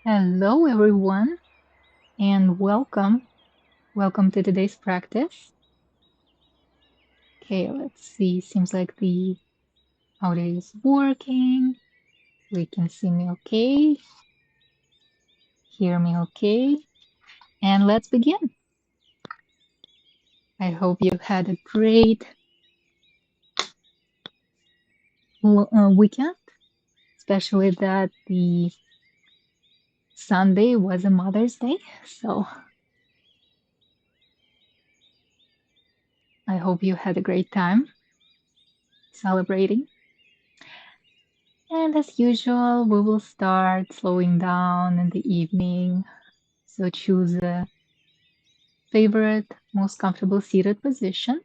Hello, everyone, and welcome. Welcome to today's practice. Okay, let's see. Seems like the audio is working. We can see me okay, hear me okay, and let's begin. I hope you had a great weekend, especially that the Sunday was a Mother's Day. So I hope you had a great time celebrating. And as usual, we will start slowing down in the evening. So choose a favorite, most comfortable seated position.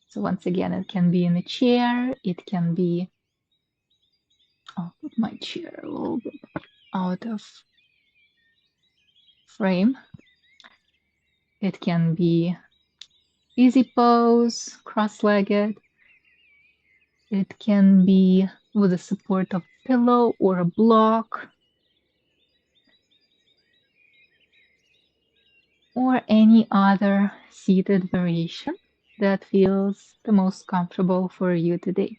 So once again, it can be in a chair. It can be, I'll put my chair a little bit out of frame. It can be easy pose, cross-legged. It can be with the support of a pillow or a block, or any other seated variation that feels the most comfortable for you today.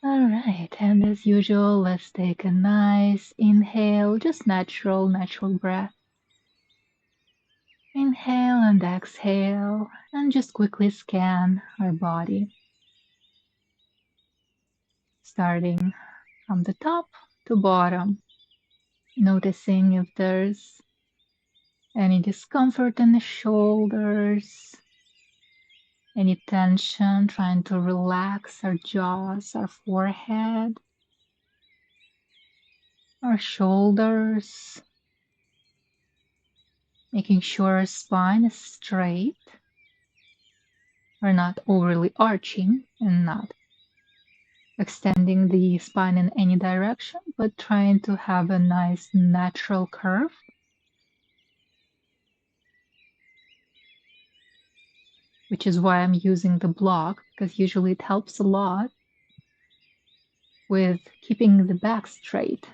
All right, and as usual, let's take a nice inhale, just natural breath. Inhale and exhale, and just quickly scan our body. Starting from the top to bottom, noticing if there's any discomfort in the shoulders, any tension, trying to relax our jaws, our forehead, our shoulders, making sure our spine is straight. We're not overly arching and not extending the spine in any direction, but trying to have a nice natural curve. Which is why I'm using the block, because usually it helps a lot with keeping the back straight.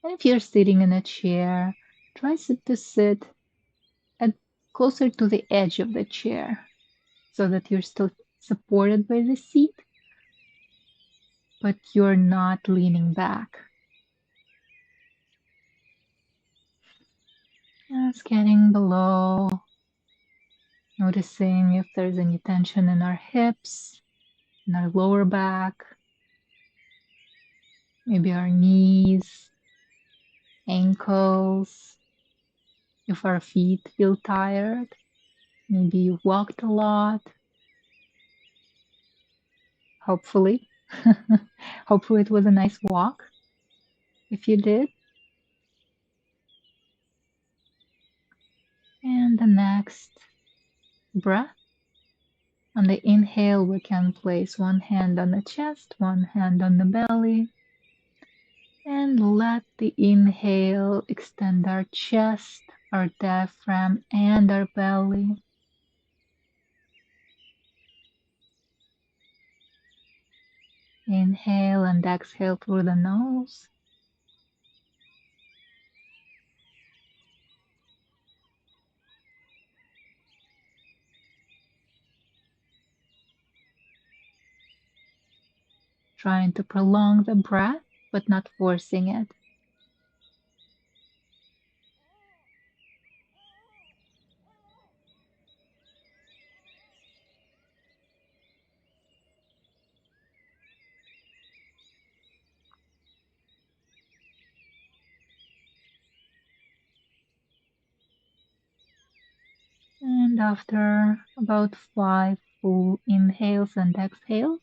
And if you're sitting in a chair, try to sit closer to the edge of the chair so that you're still supported by the seat, but you're not leaning back. And scanning below, noticing if there's any tension in our hips, in our lower back, maybe our knees, ankles, if our feet feel tired, maybe you walked a lot. Hopefully. Hopefully it was a nice walk if you did. And the next breath. On the inhale, we can place one hand on the chest, one hand on the belly, and let the inhale extend our chest, our diaphragm, and our belly. Inhale and exhale through the nose. Trying to prolong the breath, but not forcing it. And after about 5 full inhales and exhales,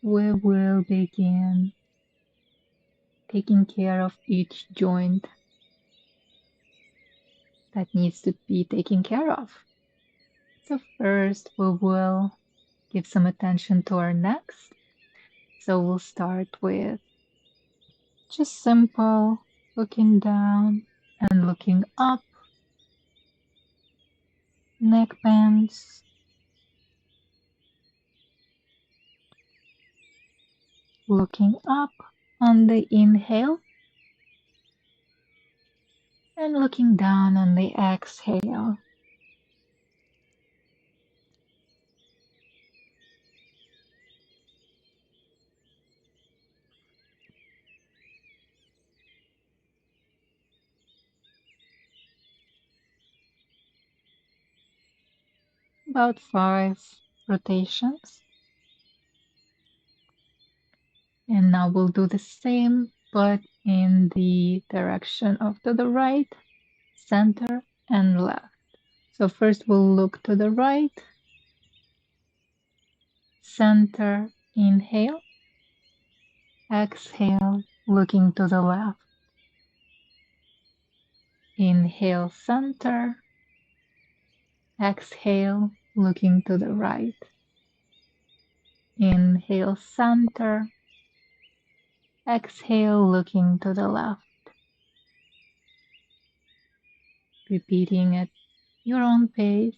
we will begin taking care of each joint that needs to be taken care of. So first we will give some attention to our necks. So we'll start with just simple looking down and looking up, neck bends, looking up on the inhale and looking down on the exhale. About 5 rotations. And now we'll do the same, but in the direction of to the right, center, and left. So first we'll look to the right, center, inhale, exhale, looking to the left. Inhale, center, exhale, looking to the right. Inhale, center, exhale, looking to the left. Repeating at your own pace.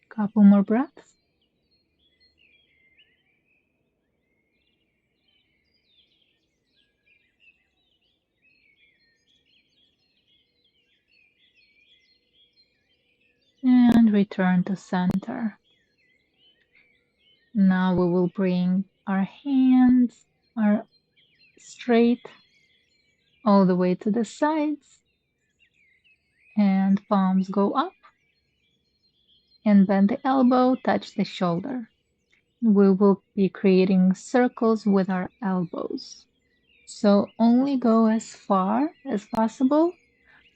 Couple more breaths. And return to center. Now we will bring our hands are straight all the way to the sides, and palms go up, and bend the elbow, touch the shoulder. We will be creating circles with our elbows. So only go as far as possible,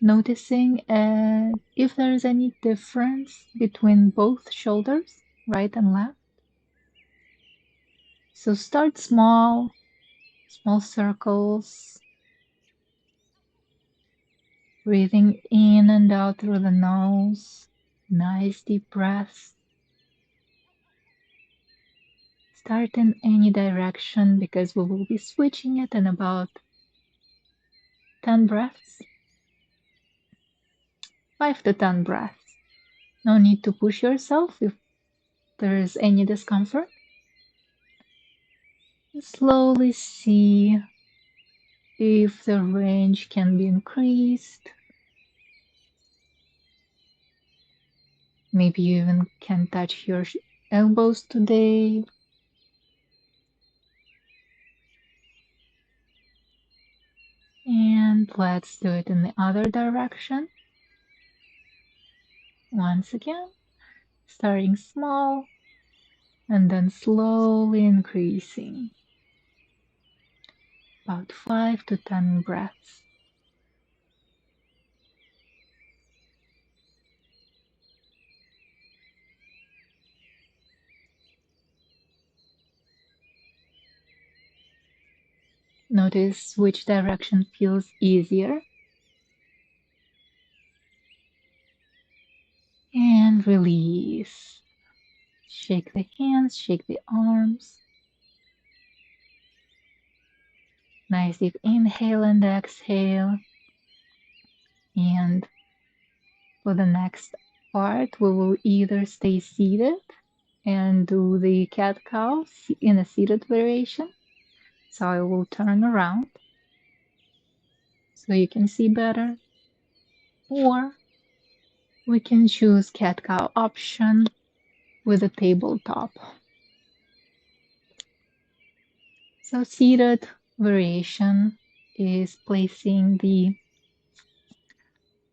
noticing if there is any difference between both shoulders, right and left. So start small, small circles, breathing in and out through the nose. Nice deep breaths. Start in any direction because we will be switching it in about 10 breaths. 5 to 10 breaths. No need to push yourself if there is any discomfort. Slowly see if the range can be increased. Maybe you even can touch your elbows today. And let's do it in the other direction. Once again, starting small and then slowly increasing. About 5 to 10 breaths. Notice which direction feels easier. And release. Shake the hands, shake the arms. Nice deep inhale and exhale. And for the next part, we will either stay seated and do the cat-cow in a seated variation. So I will turn around so you can see better. Or we can choose cat-cow option with a tabletop. So seated variation is placing the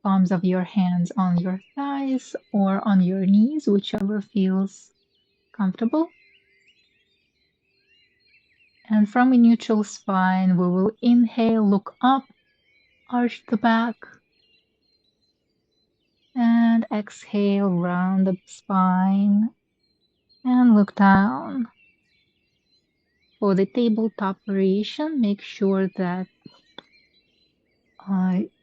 palms of your hands on your thighs or on your knees, whichever feels comfortable. And from a neutral spine, we will inhale, look up, arch the back, and exhale, round the spine, and look down. For the tabletop variation, make sure that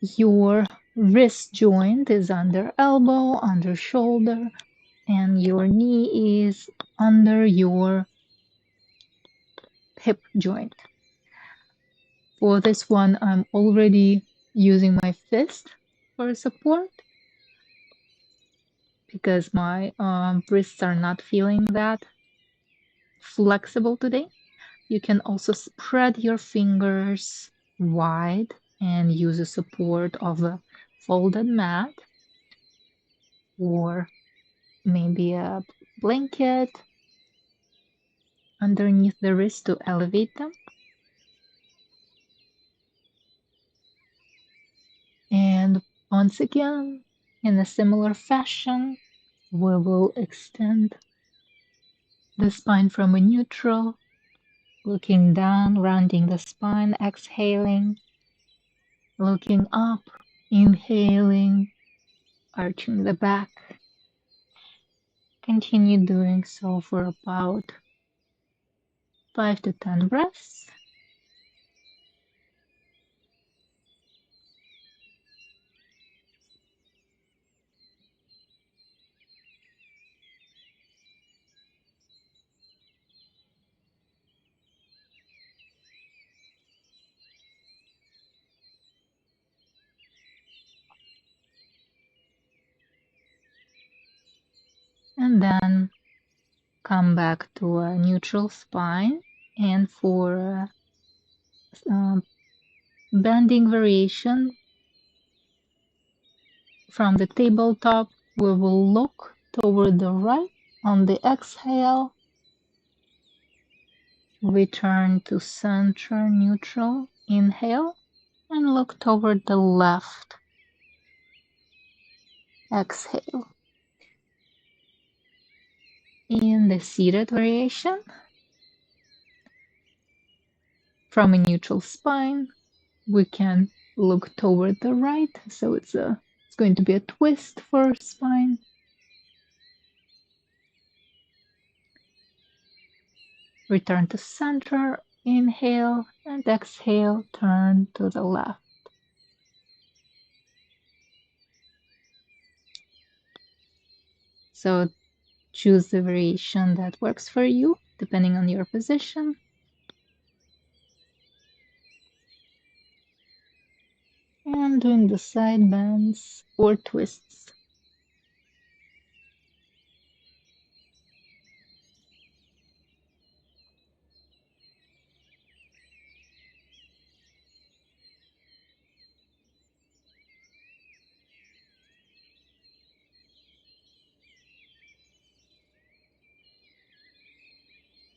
your wrist joint is under elbow, under shoulder, and your knee is under your hip joint. For this one, I'm already using my fist for support because my wrists are not feeling that flexible today. You can also spread your fingers wide and use the support of a folded mat or maybe a blanket underneath the wrist to elevate them. And once again, in a similar fashion, we will extend the spine from a neutral, looking down, rounding the spine, exhaling, looking up, inhaling, arching the back. Continue doing so for about 5 to 10 breaths. And then come back to a neutral spine. And for bending variation from the tabletop, we will look toward the right on the exhale. Return to center neutral. Inhale and look toward the left. Exhale. In the seated variation, from a neutral spine, we can look toward the right. So it's going to be a twist for spine. Return to center. Inhale and exhale. Turn to the left. So choose the variation that works for you, depending on your position. And doing the side bends or twists.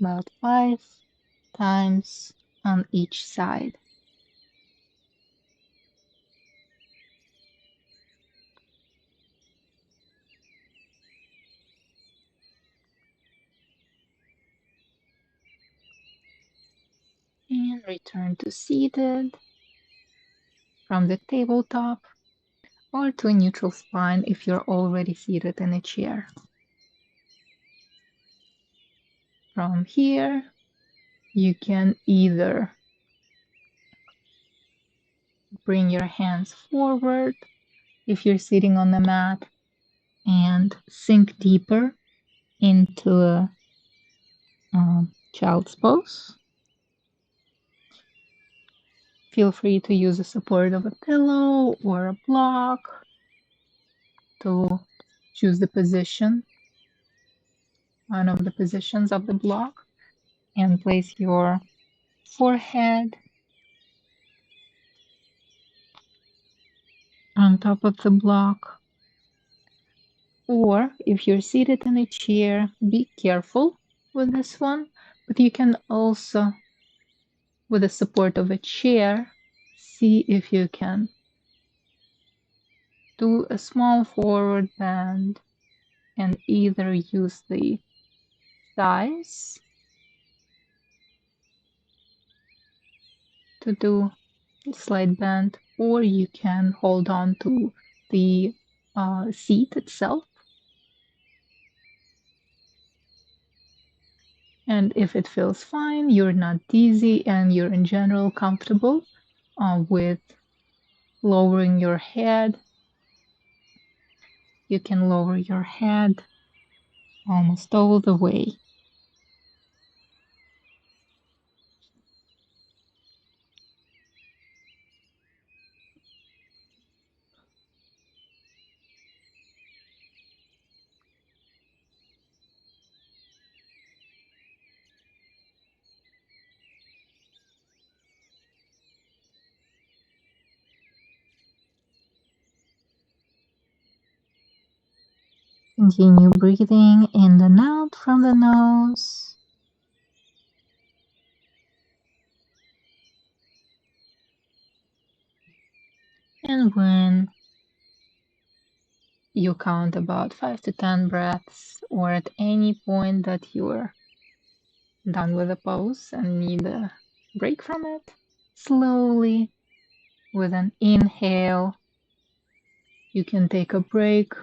About 5 times on each side. And return to seated from the tabletop or to a neutral spine if you're already seated in a chair. From here, you can either bring your hands forward if you're sitting on the mat and sink deeper into a child's pose. Feel free to use the support of a pillow or a block to choose the position, one of the positions of the block, and place your forehead on top of the block. Or if you're seated in a chair, be careful with this one, but you can also, with the support of a chair, see if you can do a small forward bend and either use the thighs to do a slight bend, or you can hold on to the seat itself. And if it feels fine, you're not dizzy, and you're in general comfortable with lowering your head, you can lower your head almost all the way. Continue breathing in and out from the nose. And when you count about 5 to 10 breaths, or at any point that you're done with the pose and need a break from it, slowly, with an inhale, you can take a break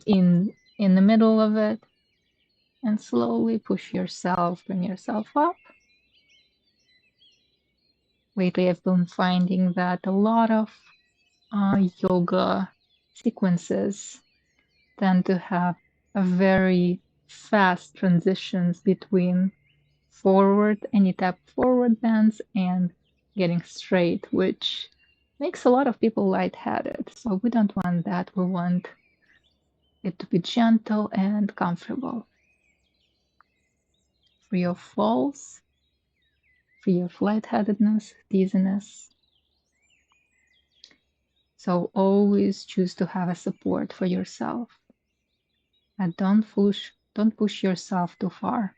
in the middle of it, and slowly bring yourself up. Lately, I've been finding that a lot of yoga sequences tend to have a very fast transitions between any type of forward bends and getting straight, which makes a lot of people lightheaded. So we don't want that. We want it to be gentle and comfortable. Free of falls, free of lightheadedness, dizziness. So always choose to have a support for yourself. And don't push yourself too far.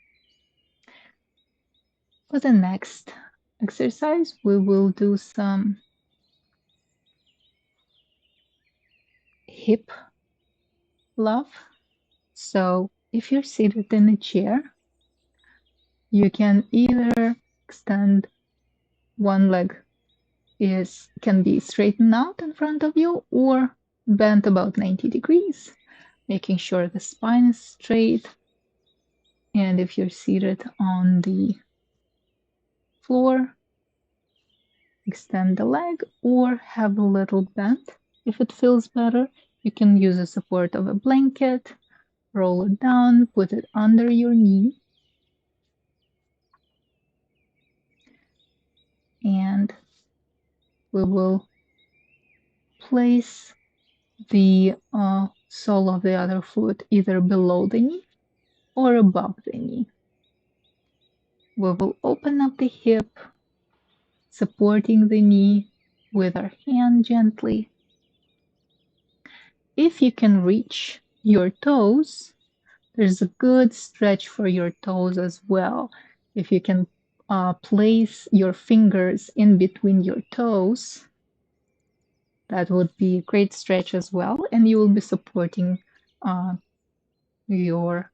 For the next exercise, we will do some hip love. So if you're seated in a chair, you can either extend one leg can be straightened out in front of you or bent about 90 degrees, making sure the spine is straight. And if you're seated on the floor, extend the leg or have a little bend. If it feels better, you can use the support of a blanket, roll it down, put it under your knee, and we will place the sole of the other foot either below the knee or above the knee. We will open up the hip, supporting the knee with our hand gently. If you can reach your toes, there's a good stretch for your toes as well. If you can place your fingers in between your toes, that would be a great stretch as well, and you will be supporting your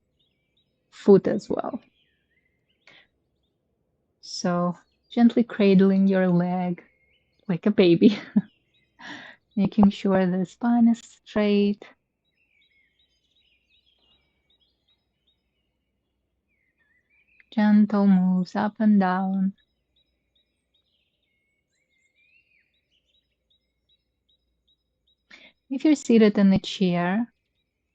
foot as well. So gently cradling your leg like a baby, making sure the spine is straight. Gentle moves up and down. If you're seated in a chair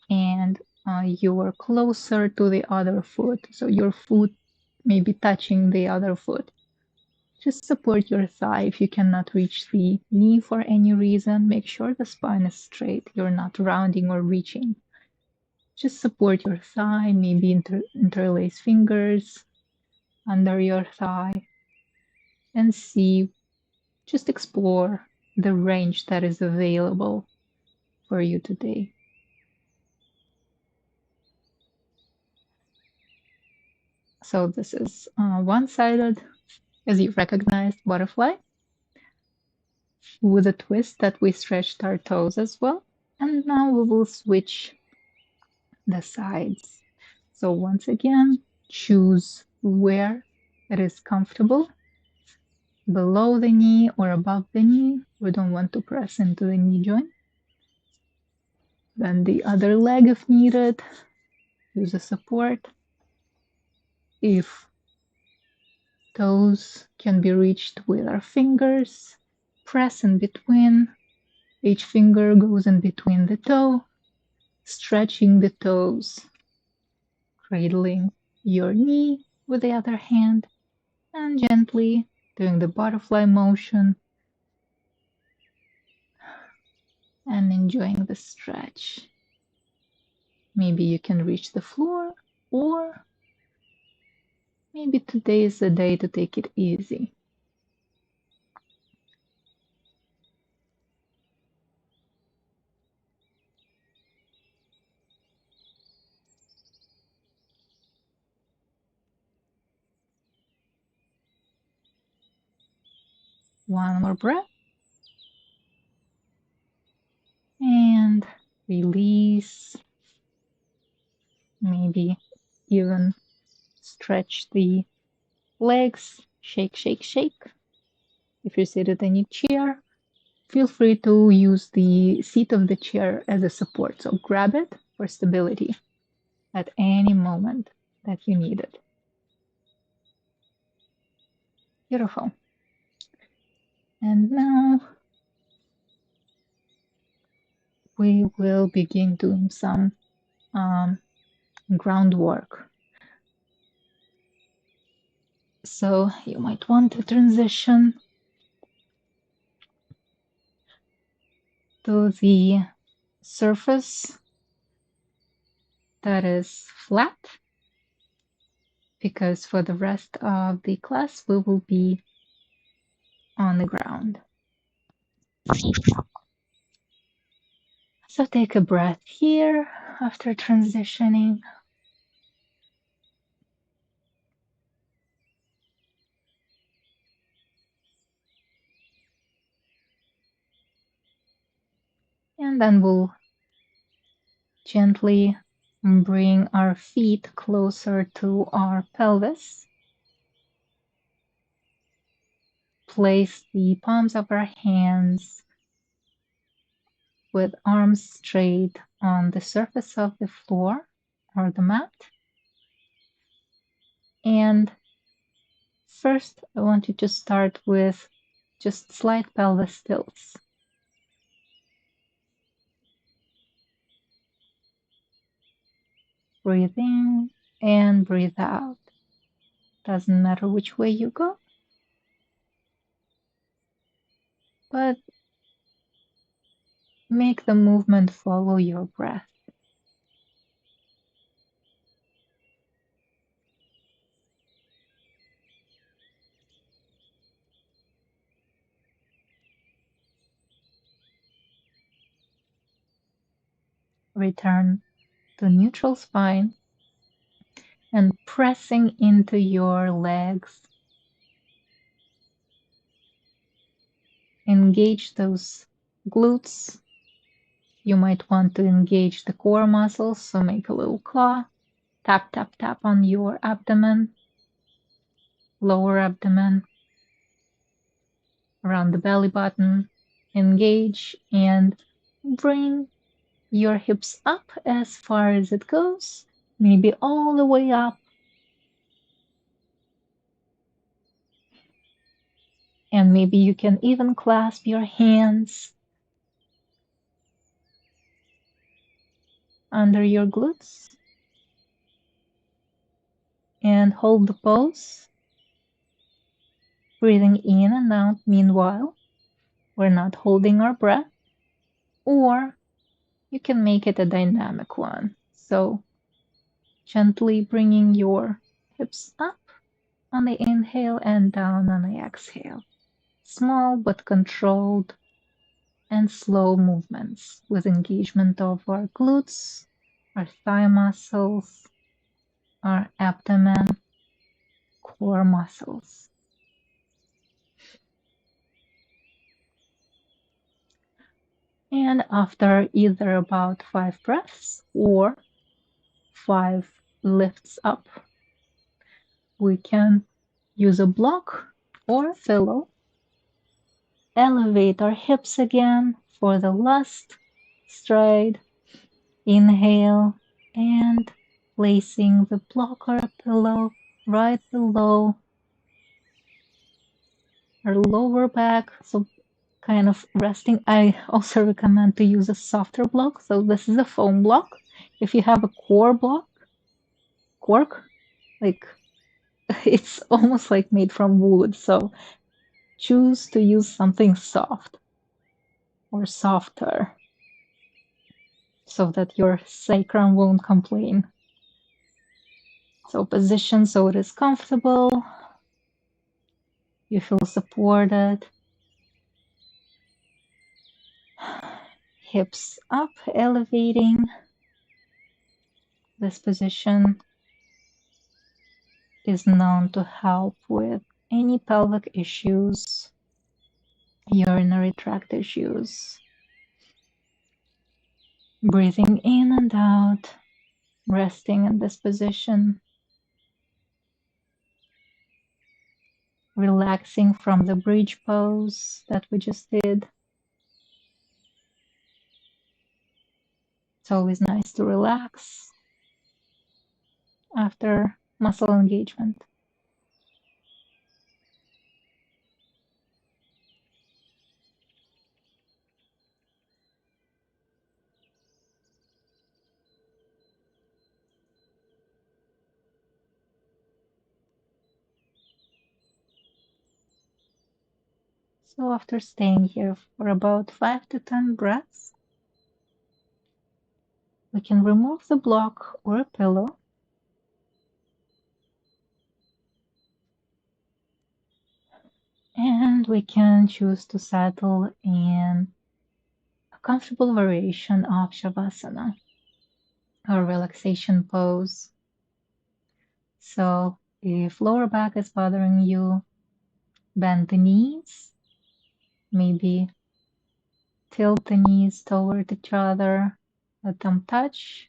and you are closer to the other foot, so your foot may be touching the other foot, just support your thigh. If you cannot reach the knee for any reason, make sure the spine is straight. You're not rounding or reaching. Just support your thigh, maybe interlace fingers under your thigh, and just explore the range that is available for you today. So this is one-sided, as you recognized, butterfly, with a twist that we stretched our toes as well. And now we will switch the sides. So once again, choose where it is comfortable, below the knee or above the knee. We don't want to press into the knee joint. Then the other leg if needed, use a support. If toes can be reached with our fingers, press in between. Each finger goes in between the toe, stretching the toes, cradling your knee with the other hand, and gently doing the butterfly motion and enjoying the stretch. Maybe you can reach the floor, or maybe today is the day to take it easy. One more breath. And release. Maybe even stretch the legs. Shake, shake, shake. If you're seated in a chair, feel free to use the seat of the chair as a support. So grab it for stability at any moment that you need it. Beautiful. And now we will begin doing some groundwork. So you might want to transition to the surface that is flat, because for the rest of the class we will be on the ground. So take a breath here after transitioning. And then we'll gently bring our feet closer to our pelvis. Place the palms of our hands with arms straight on the surface of the floor or the mat. And first, I want you to start with just slight pelvis tilts. Breathe in and breathe out. Doesn't matter which way you go, but make the movement follow your breath. Return to neutral spine and pressing into your legs. Engage those glutes. You might want to engage the core muscles, so make a little claw. Tap, tap, tap on your abdomen, lower abdomen, around the belly button. Engage and bring your hips up as far as it goes, maybe all the way up. And maybe you can even clasp your hands under your glutes and hold the pose, breathing in and out. Meanwhile, we're not holding our breath, or you can make it a dynamic one. So gently bringing your hips up on the inhale and down on the exhale. Small but controlled and slow movements with engagement of our glutes, our thigh muscles, our abdomen, core muscles. And after either about 5 breaths or 5 lifts up, we can use a block or a pillow. Elevate our hips again for the last stride. Inhale and placing the block or a pillow right below our lower back, so kind of resting. I also recommend to use a softer block. So this is a foam block. If you have a core block, cork, like it's almost like made from wood. So choose to use something soft or softer so that your sacrum won't complain. So position so it is comfortable. You feel supported. Hips up, elevating. This position is known to help with any pelvic issues, urinary tract issues. Breathing in and out, resting in this position, relaxing from the bridge pose that we just did. It's always nice to relax after muscle engagement. So after staying here for about 5 to 10 breaths, we can remove the block or a pillow and we can choose to settle in a comfortable variation of Shavasana or relaxation pose. So if lower back is bothering you, bend the knees, maybe tilt the knees toward each other, let them touch,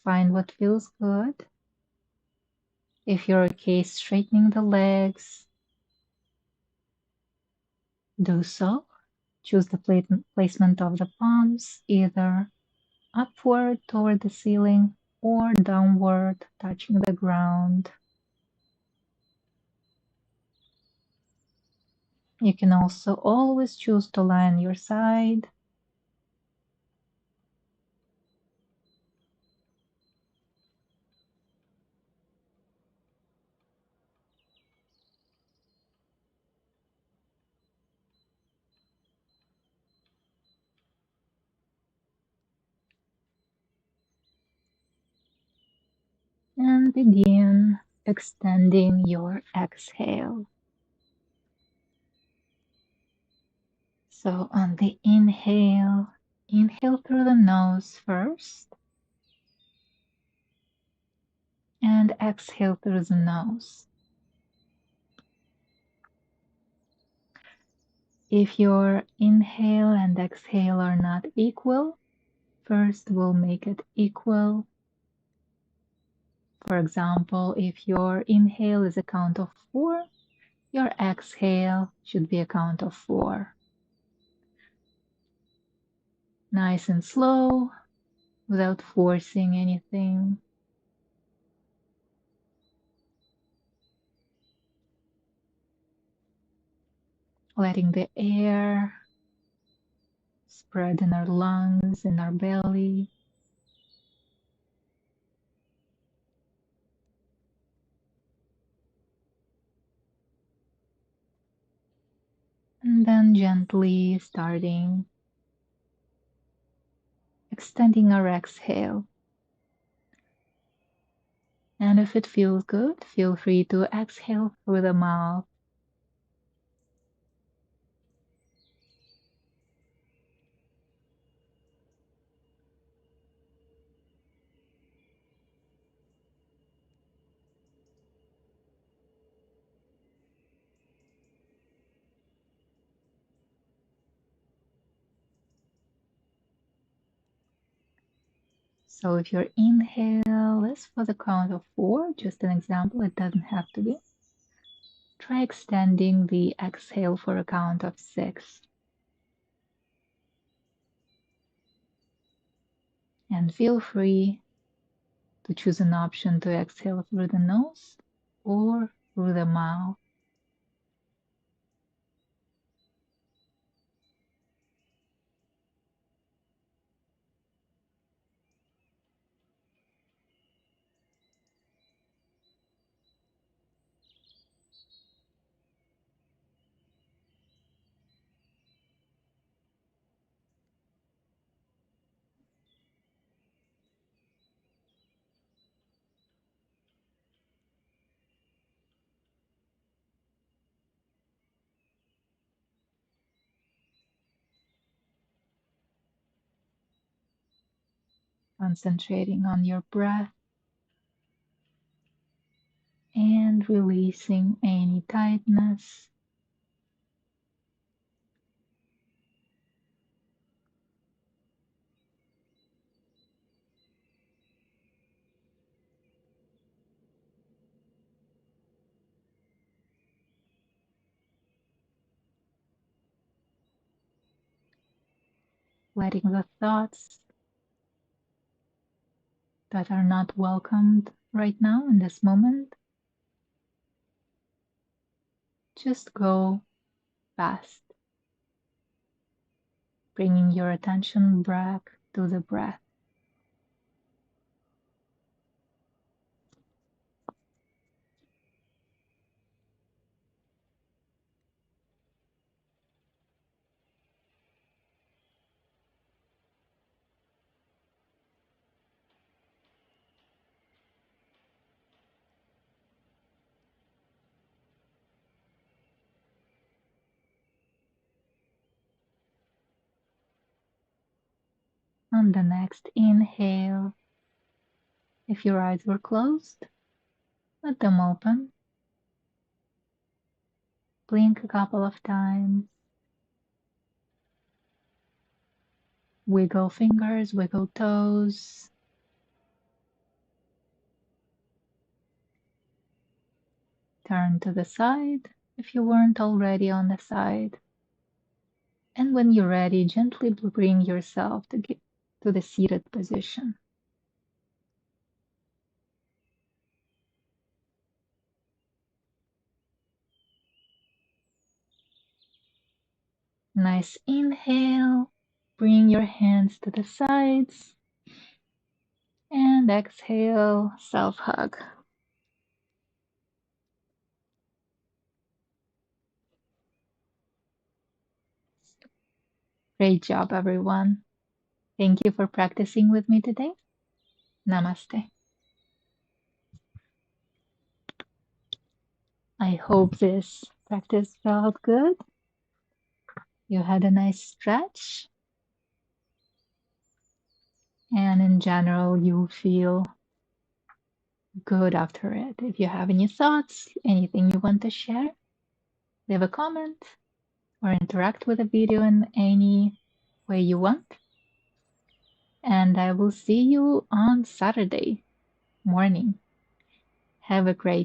find what feels good. If you're okay straightening the legs, do so. Choose the placement of the palms, either upward toward the ceiling or downward, touching the ground. You can also always choose to lie on your side. And begin extending your exhale. So on the inhale, inhale through the nose first and exhale through the nose. If your inhale and exhale are not equal, first we'll make it equal. For example, if your inhale is a count of 4, your exhale should be a count of 4. Nice and slow, without forcing anything. Letting the air spread in our lungs, in our belly. And then gently starting extending our exhale. And if it feels good, feel free to exhale through the mouth. So if your inhale is for the count of 4, just an example, it doesn't have to be. Try extending the exhale for a count of 6. And feel free to choose an option to exhale through the nose or through the mouth. Concentrating on your breath and releasing any tightness letting the thoughts that are not welcomed right now in this moment just go past, bringing your attention back to the breath. On the next inhale, if your eyes were closed, let them open. Blink a couple of times. Wiggle fingers, wiggle toes. Turn to the side if you weren't already on the side. And when you're ready, gently bring yourself to the seated position. Nice inhale. Bring your hands to the sides. And exhale, self-hug. Great job, everyone. Thank you for practicing with me today. Namaste. I hope this practice felt good. You had a nice stretch. And in general, you feel good after it. If you have any thoughts, anything you want to share, leave a comment or interact with the video in any way you want. And I will see you on Saturday morning. Have a great